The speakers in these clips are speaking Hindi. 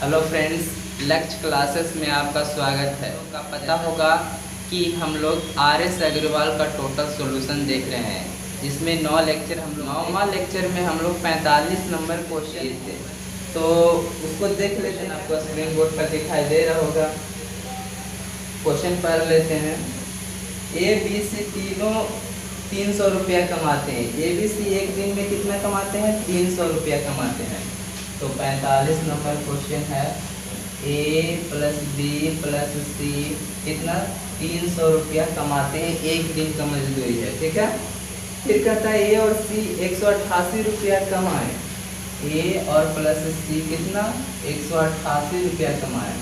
हेलो फ्रेंड्स, लक्ष्य क्लासेस में आपका स्वागत है। का पता होगा कि हम लोग आर.एस. अग्रवाल का टोटल सॉल्यूशन देख रहे हैं, जिसमें 9 लेक्चर हम लोग 9वां लेक्चर में हम लोग 45 नंबर क्वेश्चन थे। तो उसको देख लेते हैं। आपको स्क्रीन बोर्ड पर दिखाई दे रहा होगा। क्वेश्चन पढ़ लेते हैं। ए बी सी तीनों 300 रुपया कमाते हैं। ए बी सी एक दिन में कितना कमाते हैं? 300 रुपया कमाते हैं। तो 45 नंबर क्वेश्चन है। ए प्लस बी प्लस सी कितना? 300 रुपया कमाते हैं, एक दिन का मजदूरी है। ठीक है। फिर कहता है ए और सी 188 रुपया कमाए। ए और प्लस सी कितना? 188 रुपया कमाए।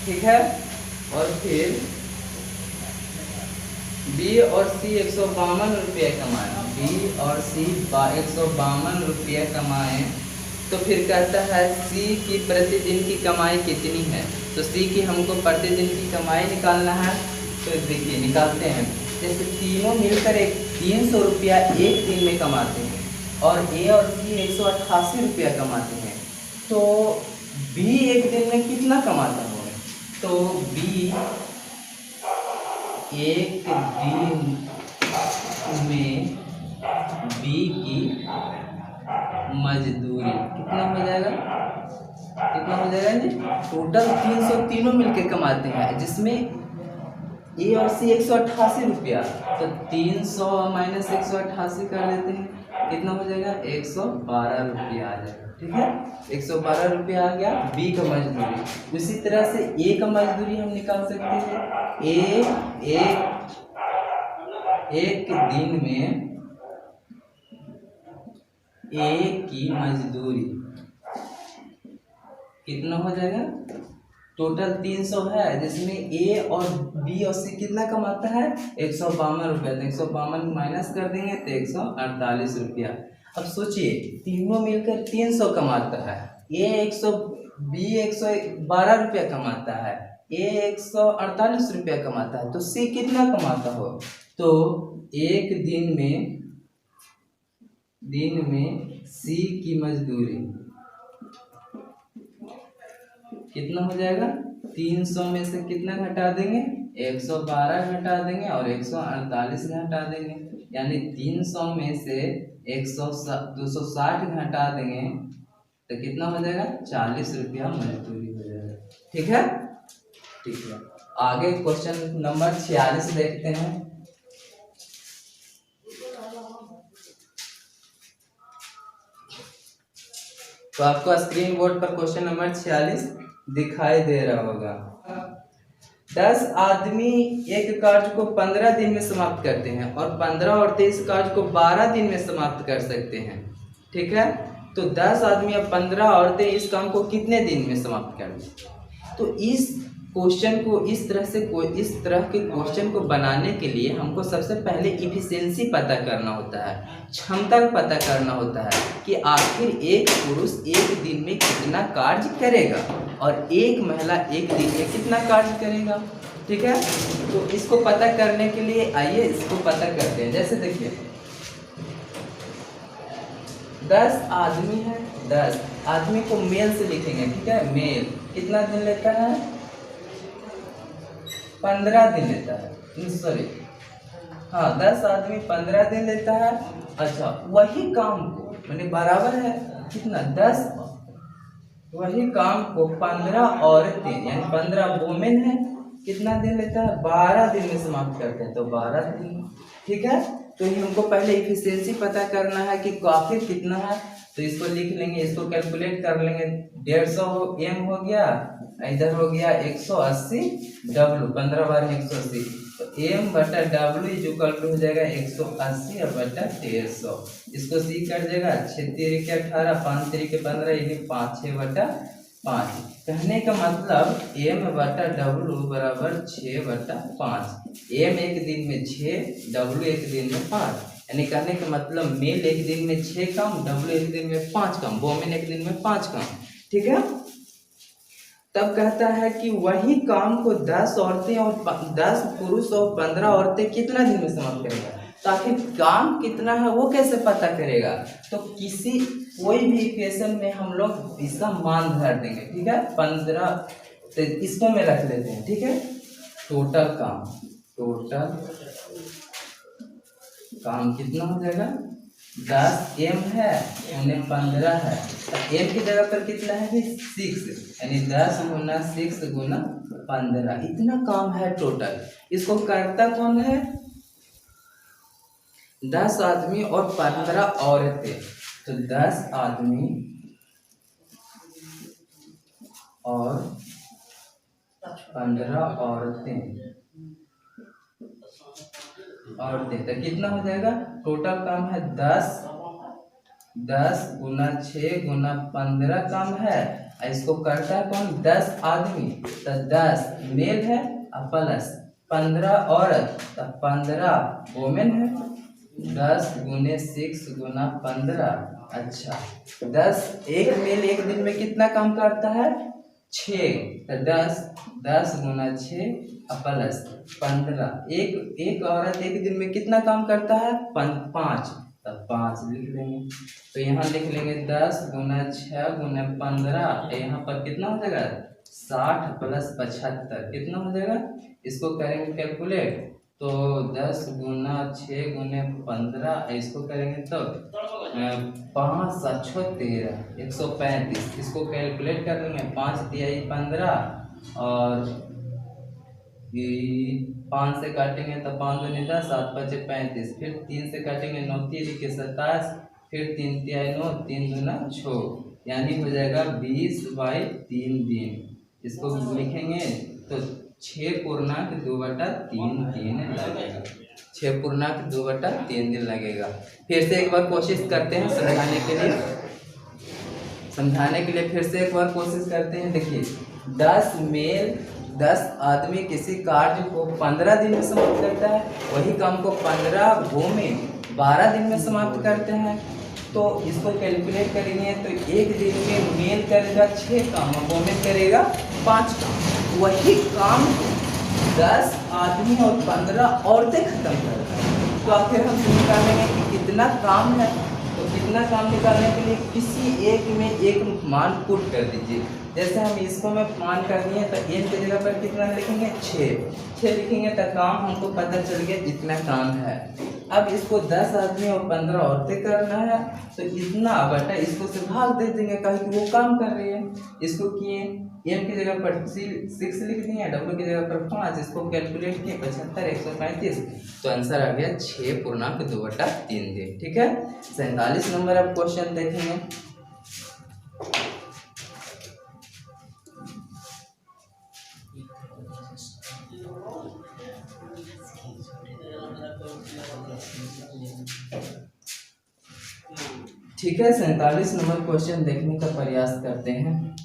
ठीक है। और फिर बी और सी 152 रुपया कमाए। बी और सी 152 रुपया कमाए। तो फिर कहता है सी की प्रतिदिन की कमाई कितनी है? तो सी की हमको प्रतिदिन की कमाई निकालना है। तो देखिए निकालते हैं। जैसे तीनों मिलकर 300 रुपया एक दिन में कमाते हैं और ए और सी 188 रुपया कमाते हैं। तो बी एक दिन में कितना कमाता होगा? तो बी एक दिन में बी की मजदूरी कितना हो जाएगा? कितना हो जाएगा जी? टोटल 300 तीनों मिलके कमाते हैं, जिसमें ए और सी 188 रुपया। तो 300 माइनस 188 कर देते हैं। कितना हो जाएगा? 112 रुपया आ जाएगा। ठीक है। 112 रुपया आ गया बी का मजदूरी। उसी तरह से ए का मजदूरी हम निकाल सकते हैं। एक दिन में ए की मजदूरी कितना हो जाएगा? टोटल 300 है, जिसमें ए और बी और सी कितना कमाता है? 152 रुपया। तो 152 माइनस कर देंगे तो 148 रुपया। अब सोचिए तीनों मिलकर 300 कमाता है। बी 112 रुपया कमाता है, ए 148 रुपया कमाता है। तो सी कितना कमाता हो? तो एक दिन में सी की मजदूरी कितना हो जाएगा? 300 में से कितना घटा देंगे? 112 घटा देंगे और 148 घटा देंगे, यानी 300 में से 260 घटा देंगे तो कितना हो जाएगा? 40 रुपया मजदूरी हो जाएगा। ठीक है। ठीक है। आगे क्वेश्चन नंबर 46 देखते हैं। तो आपको स्क्रीन बोर्ड पर क्वेश्चन नंबर 46 दिखाई दे रहा होगा। 10 आदमी एक कार्य को 15 दिन में समाप्त करते हैं और 15 औरतें इस कार्य को 12 दिन में समाप्त कर सकते हैं। ठीक है। तो 10 आदमी और 15 औरतें इस काम को कितने दिन में समाप्त कर दें? तो इस क्वेश्चन को इस तरह के क्वेश्चन को बनाने के लिए हमको सबसे पहले इफिशिएंसी पता करना होता है, क्षमता पता करना होता है कि आखिर एक पुरुष एक दिन में कितना कार्य करेगा और एक महिला एक दिन में कितना कार्य करेगा। ठीक है। तो इसको पता करने के लिए आइए इसको पता करते हैं। जैसे देखिए 10 आदमी है, 10 आदमी को मेल से लिखेंगे। ठीक है। मेल कितना दिन लेता है? 15 दिन लेता है। सॉरी, हाँ 10 आदमी 15 दिन लेता है। अच्छा, वही काम को मैंने बराबर है कितना? 10 वही काम को 15 औरतें यानी 15 वोमेन है, कितना दिन लेता है? 12 दिन में समाप्त करते हैं। तो 12 दिन। ठीक है। तो ये हमको पहले इफिशिएंसी पता करना है कि आखिर कितना है। तो इसको लिख लेंगे, इसको कैलकुलेट कर लेंगे। 150 एम हो गया, इधर हो गया 180 डब्लू, 15 बार 180। तो एम बटा डब्लू इज इक्वल टू हो जाएगा 180 और बटा 150। इसको सी कर देगा 6 तिरिके 18, 5 तिरिके 15, ये 5 6 बटा 5। कहने का मतलब एम बटा डब्लू बराबर 6 बटा 5। एम एक दिन में 6, डब्लू एक दिन में 5। यानी कहने का मतलब मेल एक दिन में 6 काम, डब्लू एक दिन में 5 काम, वोमेन एक दिन में 5 काम। ठीक है। तब कहता है कि वही काम को 10 औरतें और 10 पुरुष और 15 औरतें कितना दिन में समाप्त करेगा? तो आखिर काम कितना है वो कैसे पता करेगा? तो कोई भी इक्वेशन में हम लोग इसका मान धर देंगे, ठीक है। 15 तो इसको में रख लेते हैं, ठीक है। टोटल काम कितना हो जाएगा? 10 m है, उन्हें 15 है, तो m की जगह पर कितना है? 6, यानी 10 गुना 6 गुना 15, इतना काम है टोटल। इसको करता कौन है? 10 आदमी और 15 औरतें। तो 10 आदमी और 15 औरतें तो कितना हो जाएगा? टोटल काम है 10 गुना 6 गुना 15 काम है। इसको करता है कौन? 10 आदमी, तो 10 मेल है प्लस 15 औरत, तो 15 वोमेन है। 10 गुने 6 गुना 15। अच्छा, 10 एक मेल एक दिन में कितना काम करता है? 6, तो 10 गुना 6 प्लस 15। एक औरत एक दिन में कितना काम करता है? 5, तो 5 लिख लेंगे। तो यहाँ लिख लेंगे 10 गुना 6 गुना 15, यहाँ पर कितना हो जाएगा? 60 प्लस 75 कितना हो जाएगा? इसको करेंगे कैलकुलेट, तो 10 गुना 6 गुने 15, इसको करेंगे तो 5 7 6 13, 135। इसको कैलकुलेट कर लेंगे। 5 दिया 15 और 5 से काटेंगे तो 5 दूनी 10, 7 5 35, फिर 3 से काटेंगे 9 3 के 27, फिर 3 तिया 9, 3 दूना 6, यानी हो जाएगा 20/3 दिन। इसको लिखेंगे तो 6.2/3 दिन लगेगा। 6.2/3 दिन लगेगा। फिर से एक बार कोशिश करते हैं समझाने के लिए फिर से एक बार कोशिश करते हैं। देखिए 10 आदमी किसी कार्य को 15 दिन में समाप्त करता है, वही काम को 15 वोमेन 12 दिन में समाप्त करते हैं। तो इसको कैलकुलेट करेंगे तो एक दिन में मेल करेगा 6 काम, वोमेन करेगा 5 काम। वही काम 10 आदमी और 15 औरतें खत्म करता है। तो आखिर हम निकालेंगे कि कितना काम है। तो कितना काम निकालने के लिए किसी एक में एक मान पुट कर दीजिए। जैसे हम इसको में मान कर दिए तो n की जगह पर कितना लिखेंगे? 6 लिखेंगे तो काम हमको पता चल गया इतना काम है। अब इसको 10 आदमी और 15 औरतें करना है, तो इतना बटा इसको से भाग दे देंगे, कहीं कि वो काम कर रही है। इसको किए m की जगह पर 6 लिख दिए, w की जगह पर 5, इसको कैलकुलेट किए 75 135, तो आंसर आ गया 6.2/3 दिन। ठीक है, 47 नंबर अब क्वेश्चन देखेंगे। ठीक है, 47 नंबर क्वेश्चन देखने का प्रयास करते हैं।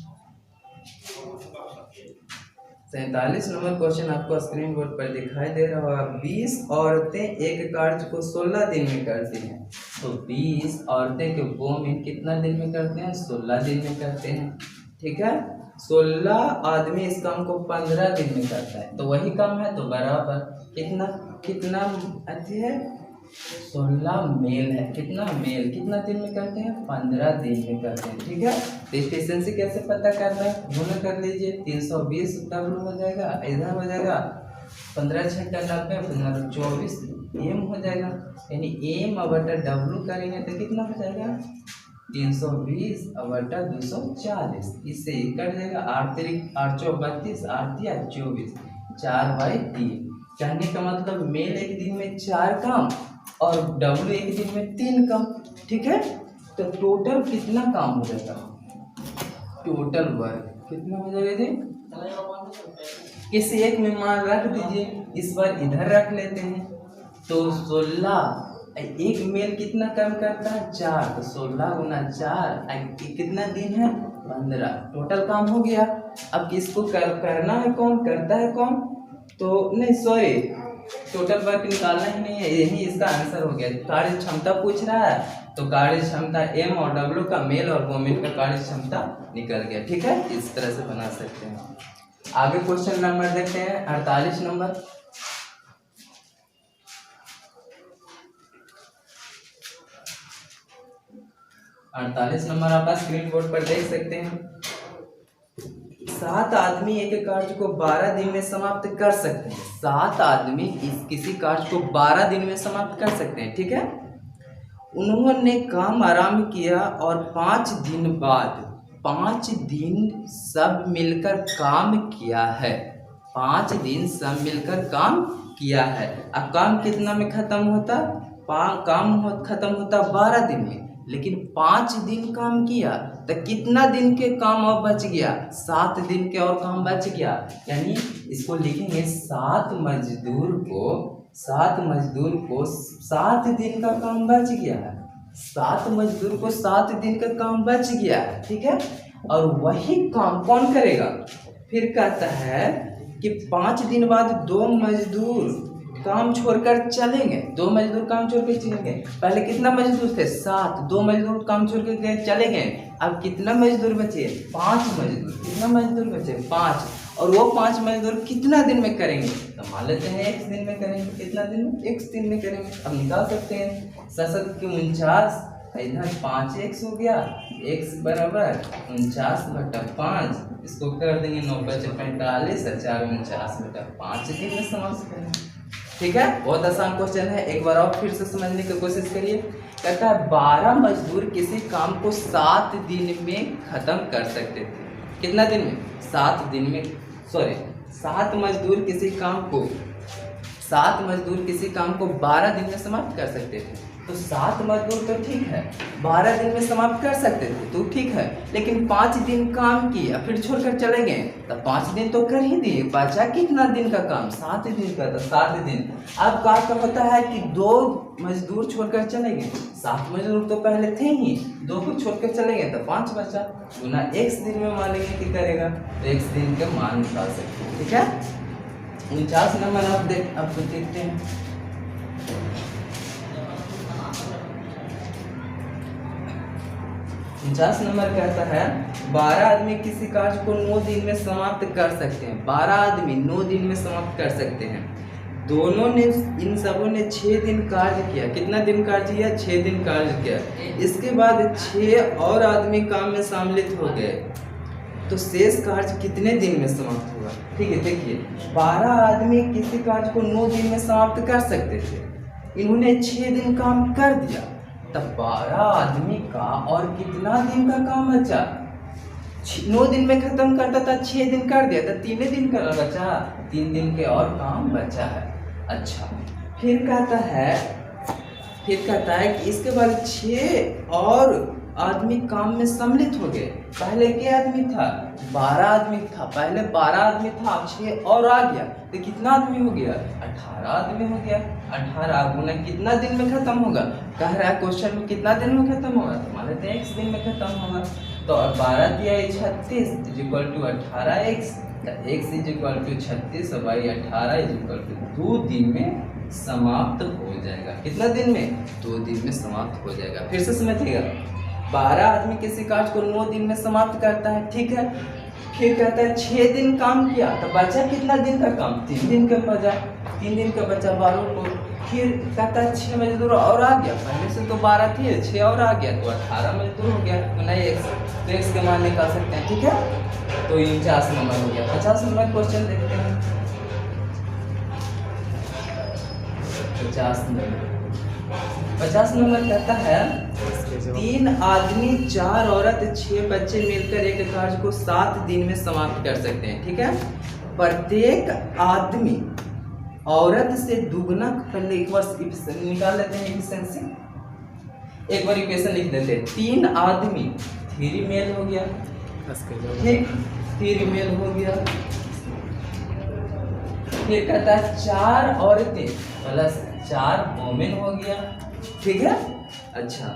47 नंबर क्वेश्चन आपको स्क्रीन बोर्ड पर दिखाई दे रहा होगा। 20 औरतें एक कार्य को 16 दिन में करती हैं। तो 20 औरतें के वो में कितना दिन में करते हैं? 16 दिन में करते हैं। ठीक है, 16 आदमी इस काम को 15 दिन में करता है, तो वही काम है, तो बराबर कितना अच्छी है? 16 मेल है। कितना मेल कितना दिन में करते हैं? 15 दिन में करते हैं। ठीक है, तो एफिशिएंसी कैसे पता करना है? गुना कर लीजिए, 320 डब्ल्यू हो जाएगा, इधर हो जाएगा 15 6 90, 24 एम हो जाएगा, यानी एम बटा डब्ल्यू करेंगे तो कितना हो जाएगा? 320 बटा 240, इससे ही कट जाएगा। 8 8 4 32, 8 24, 4/3। कहने का मतलब मेल एक दिन में 4 काम और डब्ल्यू एक दिन में 3 काम। ठीक है, तो टोटल कितना काम हो जाएगा? टोटल वर्क कितना हो जाएगा जी? किसी एक में मान रख दीजिए, इस बार इधर रख लेते हैं। तो 16 एक मेल कितना काम करता है? 4, तो 16 गुना 4 कितना दिन है? 15। टोटल काम हो गया। अब किसको करना है? कौन करता है? कौन? तो नहीं, सॉरी, टोटल वर्क निकालना ही नहीं है, यही इसका आंसर हो गया। कार्य क्षमता पूछ रहा है, तो कार्य क्षमता एम और डब्ल्यू का मेल और वोमेन का कार्य क्षमता निकल गया। ठीक है, इस तरह से बना सकते हैं। आगे क्वेश्चन नंबर देखते हैं, 48 नंबर। 48 नंबर आप स्क्रीन बोर्ड पर देख सकते हैं। 7 आदमी एक कार्य को 12 दिन में समाप्त कर सकते हैं। 7 आदमी किसी कार्य को 12 दिन में समाप्त कर सकते हैं, ठीक है। उन्होंने काम आराम किया और 5 दिन बाद 5 दिन सब मिलकर काम किया है। 5 दिन सब मिलकर काम किया है। अब काम कितना में खत्म होता? काम खत्म होता 12 दिन में, लेकिन 5 दिन काम किया तो कितना दिन के काम और बच गया? 7 दिन के और काम बच गया। यानी इसको लिखेंगे 7 मजदूर को 7 दिन का काम बच गया है। 7 मजदूर को 7 दिन का काम बच गया है, ठीक है। और वही काम कौन करेगा? फिर कहता है कि 5 दिन बाद 2 मजदूर काम छोड़कर चलेंगे। 2 मजदूर काम छोड़कर चलेंगे। पहले कितना मजदूर थे? 7। 2 मजदूर काम छोड़ के चले गए। अब कितना मजदूर बचे? 5 मजदूर। कितना मजदूर बचे? 5। और वो 5 मजदूर कितना दिन में करेंगे? तो मान लेते हैं 1 दिन में करेंगे। कितना दिन में? 1 दिन में करेंगे। अब निकाल सकते हैं 7 के 49, इधर 5 x हो गया। x बराबर 49/5। इसको कर देंगे 9×45 और 4×49/5 दिन में समाप्त करेंगे, ठीक है। बहुत आसान क्वेश्चन है, एक बार और फिर से समझने की कोशिश करिए। कहता है 12 मजदूर किसी काम को 7 दिन में खत्म कर सकते थे। कितना दिन में? 7 दिन में। 7 मजदूर किसी काम को 12 दिन में समाप्त कर सकते थे। तो 7 मजदूर तो ठीक है, 12 दिन में समाप्त कर सकते थे तो ठीक है, लेकिन 5 दिन काम किया फिर छोड़कर चले गए तो 5 दिन तो कर ही दिए। बचा कितना दिन का काम? 7 दिन का। तो 7 दिन। अब क्या होता है कि 2 मजदूर छोड़कर चले गए। 7 मजदूर तो पहले थे ही, 2 को छोड़कर चले गए तो 5 बचा। गुना x दिन में मान लेंगे कि करेगा तो x दिन का मान निकाल सकते हैं, ठीक है। 49 नंबर आप देखते हैं। 49 नंबर कहता है 12 आदमी किसी कार्य को 9 दिन में समाप्त कर सकते हैं। 12 आदमी 9 दिन में समाप्त कर सकते हैं। इन सबों ने 6 दिन कार्य किया। कितना दिन कार्य किया? 6 दिन कार्य किया। इसके बाद 6 और आदमी काम में सम्मिलित हो गए तो शेष कार्य कितने दिन में समाप्त होगा? ठीक है, देखिए 12 आदमी किसी कार्य को 9 दिन में समाप्त कर सकते थे। इन्होंने 6 दिन काम कर दिया तब 12 आदमी का और कितना दिन का काम बचा? 9 दिन में खत्म करता था, 6 दिन कर दिया तो 3 दिन का बचा। 3 दिन के और काम बचा है। अच्छा, फिर कहता है कि इसके बाद 6 और आदमी काम में सम्मिलित हो गए। पहले क्या आदमी था? 12 आदमी था। पहले 12 आदमी था, 6 और आ गया तो कितना आदमी हो गया? 18 आदमी हो गया। 18 गुना कितना दिन में खत्म होगा? कह रहा है क्वेश्चन में कितना दिन में खत्म होगा, तो मान लेते हैं 1 दिन में खत्म होगा। तो 12 दिया 36 = 18x, x = 36 और y 18 = 2 दिन में समाप्त हो जाएगा। कितना दिन में? 2 दिन में समाप्त हो जाएगा। फिर से समझिएगा, 12 आदमी किसी कार्य को 9 दिन में समाप्त करता है, ठीक है। फिर कहता है 6 दिन काम किया तो बचा कितना दिन का काम? 3 दिन का बचा। 3 दिन का बचा 12 को। फिर कहता है 6 मजदूर और आ गया। पहले से तो 12 थे, 6 और आ गया तो 18 मजदूर हो गया। तो नहीं x के मान निकाल सकते हैं, ठीक है। तो 49 नंबर हो गया। 50 नंबर क्वेश्चन देखते हैं। 50 नंबर कहता है 3 आदमी 4 औरत 6 बच्चे मिलकर एक कार्य को 7 दिन में समाप्त कर सकते हैं, ठीक है। प्रत्येक आदमी औरत से दुगना, पहले एक बार निकाल लेते हैं इफिशिएंसी। एक बार इक्वेशन लिख देते हैं। 3 आदमी 3 मेल हो गया, ठीक, 3 मेल हो गया। फिर कहता है 4 औरतें प्लस 4 वोमेन हो गया, ठीक है। अच्छा,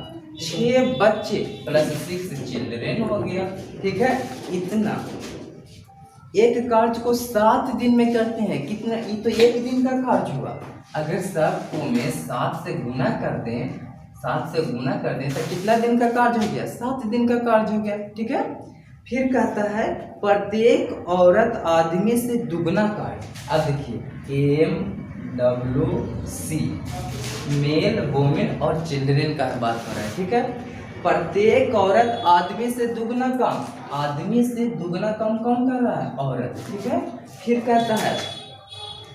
6 बच्चे प्लस 6 चिल्ड्रेन हो गया, ठीक है। इतना एक कार्य को 7 दिन में करते हैं। कितना? ये तो 1 दिन का कार्य हुआ। अगर सबको में 7 से गुना कर दें तो कितना दिन का कार्य हो गया? 7 दिन का कार्य हो गया, ठीक है। फिर कहता है प्रत्येक औरत आदमी से दुगना कार्य। अब देखिए MWC मेल, वोमेन और चिल्ड्रेन का बात हो रहा है, ठीक है। प्रत्येक औरत आदमी से दुगना काम, आदमी से दुगना काम कौन कर रहा है? औरत। ठीक है, फिर कहता है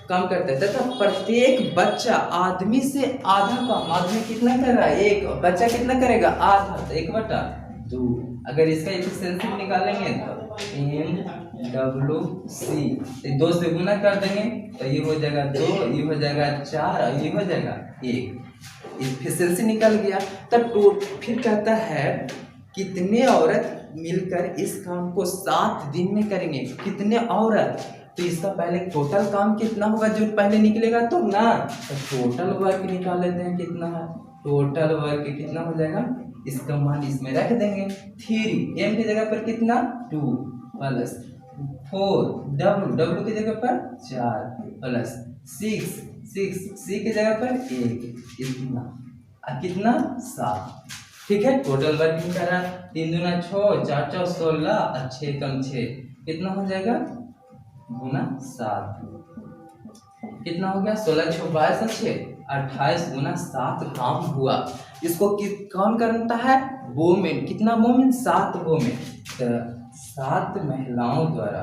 काम करता है तथा प्रत्येक बच्चा आदमी से आधा काम, आदमी कितना कर रहा है? एक, बच्चा कितना करेगा? आधा, तो 1/2। अगर इसका एफिशिएंसी निकालेंगे तो MWC 2 से गुना कर देंगे तो ये हो जाएगा 2, ये हो जाएगा 4 और ये हो जाएगा 1। एफिशिएंसी निकल गया। तब फिर कहता है कितने औरत मिलकर इस काम को 7 दिन में करेंगे? कितने औरत? तो इसका पहले टोटल काम कितना होगा जो पहले निकलेगा तो ना, तो टोटल वर्क निकाल लेते हैं कितना है। टोटल वर्क कितना हो जाएगा? इसका मान इसमें रख देंगे 3, m की जगह पर कितना 2 प्लस 4, w की जगह पर 4 प्लस 6 c की जगह पर 1, इतना कितना 7। ठीक है, टोटल वर्क निकाला 3 दूना 6, 4 4 16 और 6 कम 6 कितना हो जाएगा? गुना 7 कितना हो गया? 16 6 22 और 6 28 गुना 7 काम हुआ। इसको कौन करता है? वोमेन। कितना वोमेन? 7 वोमेन। तो 7 महिलाओं द्वारा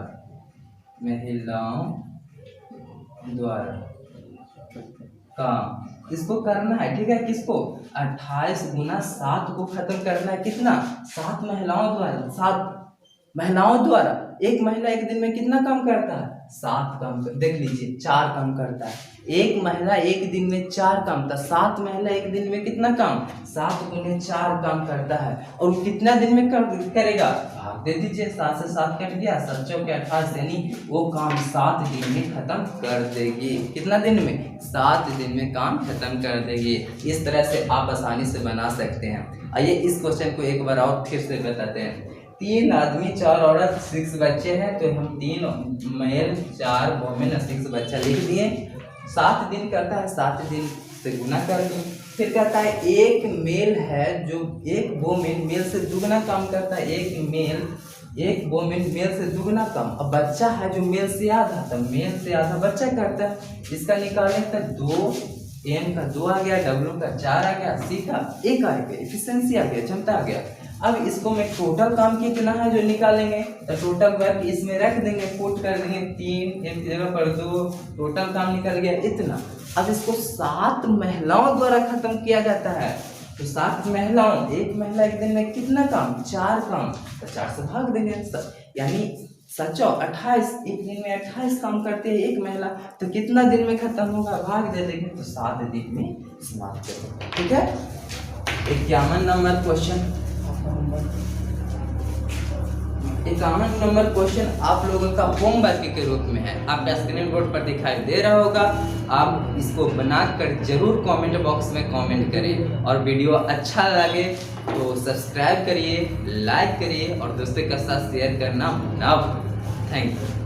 काम इसको करना है। ठीक है, किसको? 28 गुना 7 को खत्म करना है। कितना? 7 महिलाओं द्वारा। 7 महिलाओं द्वारा। एक महिला एक दिन में कितना काम करता है? 7 काम। देख लीजिए 4 काम करता है। एक महिला एक दिन में 4 काम, तो 7 महिला एक दिन में कितना काम? 7 गुने 4 काम करता है। और वो कितना दिन में करेगा? भाग दे दीजिए, 7 से 7 कट गया, 7 चौके 28, यानी वो काम 7 दिन में खत्म कर देगी। कितना दिन में? 7 दिन में काम खत्म कर देगी। इस तरह से आप आसानी से बना सकते हैं। आइए इस क्वेश्चन को एक बार और फिर से बताते हैं। 3 आदमी 4 औरत 6 बच्चे हैं, तो हम 3 मेल 4 वोमेन 6 बच्चा लिख दिए। 7 दिन करता है, 7 दिन से गुना कर दिए। फिर कहता है एक मेल है जो एक वोमेन मेल से दुगना काम करता है। एक वोमेन मेल से दुगना काम। अब बच्चा है जो मेल से आधा, तो मेल से आधा बच्चा करता है। इसका निकालें तो 2, m का 2 आ गया, w का 4 आ गया, c का 1 आ गया, एफिशिएंसी आ गया, क्षमता आ गया। अब इसको मैं टोटल काम कितना है जो निकालेंगे, तो टोटल वर्क इसमें रख देंगे, पुट कर देंगे 3, m की जगह पर 2, टोटल काम निकल गया इतना। अब इसको 7 महिलाओं द्वारा खत्म किया जाता है। तो 7 महिलाओं, एक महिला एक दिन में कितना काम? 4 काम, तो 4 से भाग देंगे, यानी 28, एक दिन में 28 काम करते हैं एक महिला, तो कितना दिन में खत्म होगा? भाग दे देंगे, तो 7 दिन में समाप्त कर देंगे। ठीक है, 51 नंबर क्वेश्चन। 51 नंबर क्वेश्चन आप लोगों का होमवर्क के रूप में है, आपका स्क्रीन बोर्ड पर दिखाई दे रहा होगा। आप इसको बनाकर जरूर कमेंट बॉक्स में कमेंट करें, और वीडियो अच्छा लगे तो सब्सक्राइब करिए, लाइक करिए और दोस्तों के साथ शेयर करना ना भूलें। Thank you.